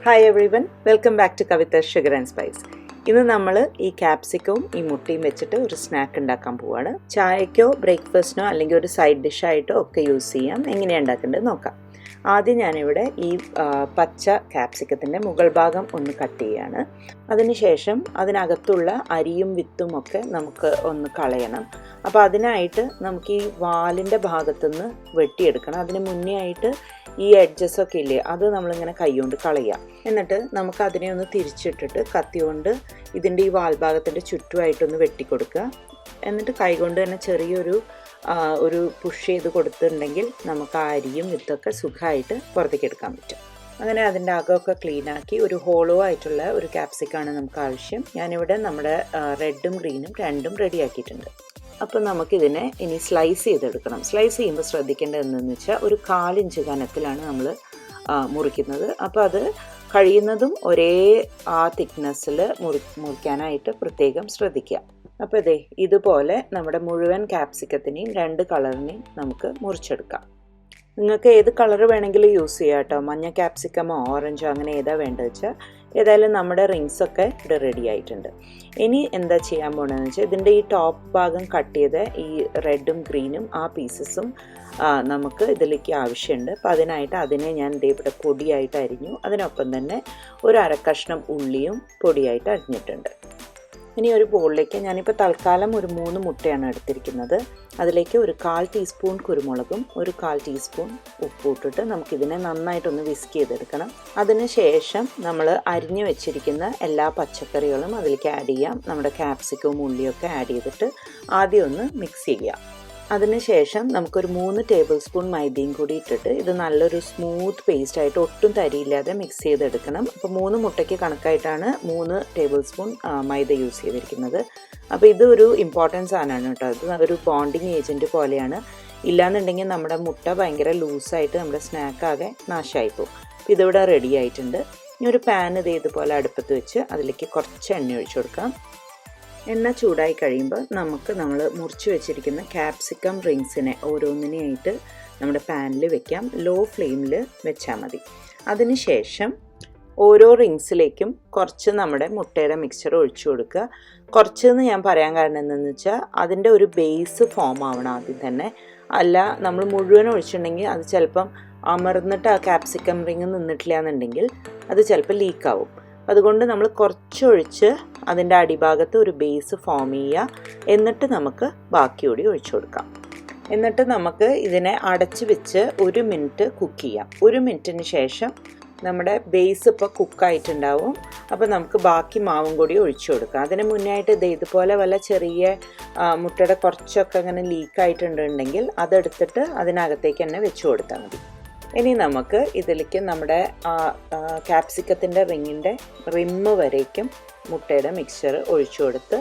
Hi everyone, welcome back to Kavitha's Sugar and Spice. ഇന്ന് നമ്മൾ ഈ ക്യാപ്സിക്കവും ഈ മുട്ടയും വെച്ചിട്ട് ഒരു സ്നാക്ക് ഉണ്ടാക്കാൻ പോവാണ്. ചായക്കോ ബ്രേക്ക്ഫാസ്റ്റിനോ അല്ലെങ്കിൽ ഒരു സൈഡ് ഡിഷായിട്ടോ ഒക്കെ യൂസ് ചെയ്യാം. എങ്ങനെയാണ് ഉണ്ടാക്കേണ്ടത് നോക്കാം. ആദ്യം ഞാനിവിടെ ഈ പച്ച ക്യാപ്സിക്കത്തിൻ്റെ മുകൾ ഭാഗം ഒന്ന് കട്ട് ചെയ്യുകയാണ്. അതിനുശേഷം അതിനകത്തുള്ള അരിയും വിത്തും ഒക്കെ നമുക്ക് ഒന്ന് കളയണം. അപ്പോൾ അതിനായിട്ട് നമുക്ക് ഈ വാലിൻ്റെ ഭാഗത്തുനിന്ന് വെട്ടിയെടുക്കണം. അതിന് മുന്നേ ആയിട്ട് ഈ എഡ്ജസൊക്കെ ഇല്ലേ, അത് നമ്മളിങ്ങനെ കൈകൊണ്ട് കളയുക. എന്നിട്ട് നമുക്ക് അതിനെ ഒന്ന് തിരിച്ചിട്ടിട്ട് കത്തി കൊണ്ട് ഇതിൻ്റെ ഈ വാൽഭാഗത്തിൻ്റെ ചുറ്റുമായിട്ടൊന്ന് വെട്ടിക്കൊടുക്കുക. എന്നിട്ട് കൈകൊണ്ട് തന്നെ ചെറിയൊരു പുഷ് ചെയ്ത് കൊടുത്തിട്ടുണ്ടെങ്കിൽ നമുക്ക് ആ അരിയും വിത്തൊക്കെ സുഖമായിട്ട് പുറത്തേക്ക് എടുക്കാൻ പറ്റും. അങ്ങനെ അതിൻ്റെ അകമൊക്കെ ക്ലീനാക്കി ഒരു ഹോളോ ആയിട്ടുള്ള ഒരു ക്യാപ്സിക്കാണ് നമുക്ക് ആവശ്യം. ഞാനിവിടെ നമ്മുടെ റെഡും ഗ്രീനും രണ്ടും റെഡിയാക്കിയിട്ടുണ്ട്. അപ്പോൾ നമുക്കിതിനെ ഇനി സ്ലൈസ് ചെയ്തെടുക്കണം. സ്ലൈസ് ചെയ്യുമ്പോൾ ശ്രദ്ധിക്കേണ്ടത് എന്തെന്ന് വെച്ചാൽ ഒരു 1/4 ഇഞ്ച് കനത്തിലാണ് നമ്മൾ മുറിക്കുന്നത്. അപ്പോൾ അത് കഴിയുന്നതും ഒരേ ആ തിക്നെസ്സിൽ മുറിക്കാനായിട്ട് പ്രത്യേകം ശ്രദ്ധിക്കുക. അപ്പോൾ ഇതുപോലെ നമ്മുടെ മുഴുവൻ ക്യാപ്സിക്കത്തിനെയും 2 കളറിനെയും നമുക്ക് മുറിച്ചെടുക്കാം. നിങ്ങൾക്ക് ഏത് കളർ വേണമെങ്കിലും യൂസ് ചെയ്യാം കേട്ടോ. മഞ്ഞ ക്യാപ്സിക്കമോ ഓറഞ്ചോ അങ്ങനെ ഏതാ വേണ്ടത് വെച്ചാൽ. ഏതായാലും നമ്മുടെ റിങ്സൊക്കെ ഇവിടെ റെഡി ആയിട്ടുണ്ട്. ഇനി എന്താ ചെയ്യാൻ പോകണമെന്ന് വെച്ചാൽ ഇതിൻ്റെ ഈ ടോപ്പ് ഭാഗം കട്ട് ചെയ്ത ഈ റെഡും ഗ്രീനും ആ പീസസും നമുക്ക് ഇതിലേക്ക് ആവശ്യമുണ്ട്. അപ്പോൾ അതിനായിട്ട് അതിനെ ഞാൻ ഇവിടെ പൊടിയായിട്ട് അരിഞ്ഞു. അതിനൊപ്പം തന്നെ ഒരു 1/2 കഷ്ണം ഉള്ളിയും പൊടിയായിട്ട് അരിഞ്ഞിട്ടുണ്ട്. ഇനി ഒരു ബോളിലേക്ക് ഞാനിപ്പോൾ തൽക്കാലം ഒരു 3 മുട്ടയാണ് എടുത്തിരിക്കുന്നത്. അതിലേക്ക് ഒരു 1/4 ടീസ്പൂൺ കുരുമുളകും ഒരു 1/4 ടീസ്പൂൺ ഉപ്പും ഇട്ടിട്ട് നമുക്കിതിനെ നന്നായിട്ടൊന്ന് വിസ്ക് ചെയ്തെടുക്കണം. അതിന് ശേഷം നമ്മൾ അരിഞ്ഞു വെച്ചിരിക്കുന്ന എല്ലാ പച്ചക്കറികളും അതിലേക്ക് ആഡ് ചെയ്യാം. നമ്മുടെ ക്യാപ്സിക്കവും ഉള്ളിയൊക്കെ ആഡ് ചെയ്തിട്ട് ആദ്യം ഒന്ന് മിക്സ് ചെയ്യാം. അതിനുശേഷം നമുക്കൊരു 3 ടേബിൾ സ്പൂൺ മൈദയും കൂടി ഇട്ടിട്ട് ഇത് നല്ലൊരു സ്മൂത്ത് പേസ്റ്റായിട്ട് ഒട്ടും തരിയില്ലാതെ മിക്സ് ചെയ്തെടുക്കണം. അപ്പോൾ 3 മുട്ടയ്ക്ക് കണക്കായിട്ടാണ് 3 ടേബിൾ സ്പൂൺ മൈദ യൂസ് ചെയ്തിരിക്കുന്നത്. അപ്പോൾ ഇത് ഒരു ഇമ്പോർട്ടൻസ് സാധനമാണ് കേട്ടോ. ഇത് ഒരു ബോണ്ടിങ് ഏജൻറ്റ് പോലെയാണ്. ഇല്ലാന്നുണ്ടെങ്കിൽ നമ്മുടെ മുട്ട ഭയങ്കര ലൂസായിട്ട് നമ്മുടെ സ്നാക്കാകെ നാശമായിപ്പോവും. അപ്പോൾ ഇതിവിടെ റെഡി ആയിട്ടുണ്ട്. ഇനി ഒരു പാൻ ഇതുപോലെ അടുപ്പത്ത് വെച്ച് അതിലേക്ക് കുറച്ച് എണ്ണ ഒഴിച്ചു കൊടുക്കാം. എണ്ണ ചൂടായി കഴിയുമ്പോൾ നമ്മൾ മുറിച്ച് വെച്ചിരിക്കുന്ന ക്യാപ്സിക്കം റിങ്സിനെ ഓരോന്നിനെയായിട്ട് നമ്മുടെ പാനിൽ വെക്കാം. ലോ ഫ്ലെയിമിൽ വെച്ചാൽ മതി. അതിനുശേഷം ഓരോ റിങ്സിലേക്കും കുറച്ച് നമ്മുടെ മുട്ടയുടെ മിക്സ്ചർ ഒഴിച്ചു കൊടുക്കുക. കുറച്ചെന്ന് ഞാൻ പറയാൻ കാരണം എന്താണെന്ന് വെച്ചാൽ അതിൻ്റെ ഒരു ബേസ് ഫോം ആവണം ആദ്യം തന്നെ. അല്ല നമ്മൾ മുഴുവൻ ഒഴിച്ചിട്ടുണ്ടെങ്കിൽ അത് ചിലപ്പം അമർന്നിട്ട് ആ ക്യാപ്സിക്കം റിങ് നിന്നിട്ടില്ല എന്നുണ്ടെങ്കിൽ അത് ചിലപ്പോൾ ലീക്കാവും. അതുകൊണ്ട് നമ്മൾ കുറച്ചൊഴിച്ച് അതിൻ്റെ അടിഭാഗത്ത് ഒരു ബേസ് ഫോം ചെയ്യുക. എന്നിട്ട് നമുക്ക് ബാക്കി കൂടി ഒഴിച്ചു കൊടുക്കാം. എന്നിട്ട് നമുക്ക് ഇതിനെ അടച്ച് വെച്ച് 1 മിനിറ്റ് കുക്ക് ചെയ്യാം. 1 മിനിറ്റിന് ശേഷം നമ്മുടെ ബേസ് ഇപ്പോൾ കുക്കായിട്ടുണ്ടാവും. അപ്പോൾ നമുക്ക് ബാക്കി മാവും കൂടി ഒഴിച്ചു കൊടുക്കാം. അതിന് മുന്നായിട്ട് ഇതുപോലെ വല്ല ചെറിയ മുട്ടയുടെ കുറച്ചൊക്കെ അങ്ങനെ ലീക്കായിട്ടുണ്ടെങ്കിൽ അതെടുത്തിട്ട് അതിനകത്തേക്ക് തന്നെ വെച്ച് കൊടുത്താൽ മതി. ഇനി നമുക്ക് ഇതിലേക്ക് നമ്മുടെ ക്യാപ്സിക്കത്തിൻ്റെ റിങ്ങിൻ്റെ റിമ്മ് വരേക്കും മുട്ടയുടെ മിക്സ്ചർ ഒഴിച്ചു കൊടുത്ത്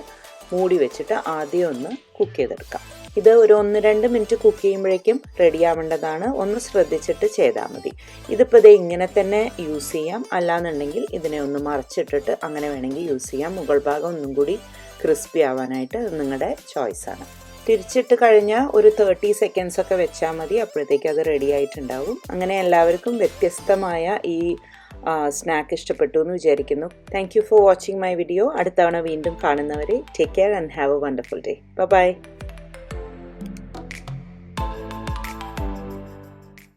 മൂടി വെച്ചിട്ട് ആദ്യം ഒന്ന് കുക്ക് ചെയ്തെടുക്കാം. ഇത് ഒരു 1-2 മിനിറ്റ് കുക്ക് ചെയ്യുമ്പോഴേക്കും റെഡി ആവേണ്ടതാണ്. ഒന്ന് ശ്രദ്ധിച്ചിട്ട് ചെയ്താൽ മതി. ഇതിപ്പോൾ ഇങ്ങനെ തന്നെ യൂസ് ചെയ്യാം. അല്ലാന്നുണ്ടെങ്കിൽ ഇതിനെ ഒന്ന് മറച്ചിട്ടിട്ട് അങ്ങനെ വേണമെങ്കിൽ യൂസ് ചെയ്യാം. മുകൾ ഭാഗം ഒന്നും കൂടി ക്രിസ്പി ആവാനായിട്ട് അത് നിങ്ങളുടെ ചോയ്സാണ്. തിരിച്ചിട്ട് കഴിഞ്ഞാൽ ഒരു 30 സെക്കൻഡ്സ് ഒക്കെ വെച്ചാൽ മതി. അപ്പോഴത്തേക്ക് അത് റെഡി ആയിട്ടുണ്ടാവും. അങ്ങനെ എല്ലാവർക്കും വ്യത്യസ്തമായ ഈ സ്നാക്ക് ഇഷ്ടപ്പെട്ടു എന്ന് വിചാരിക്കുന്നു. Thank you for watching my video. അടുത്ത തവണ വീണ്ടും കാണുന്നവരെ take care and have a wonderful day. By.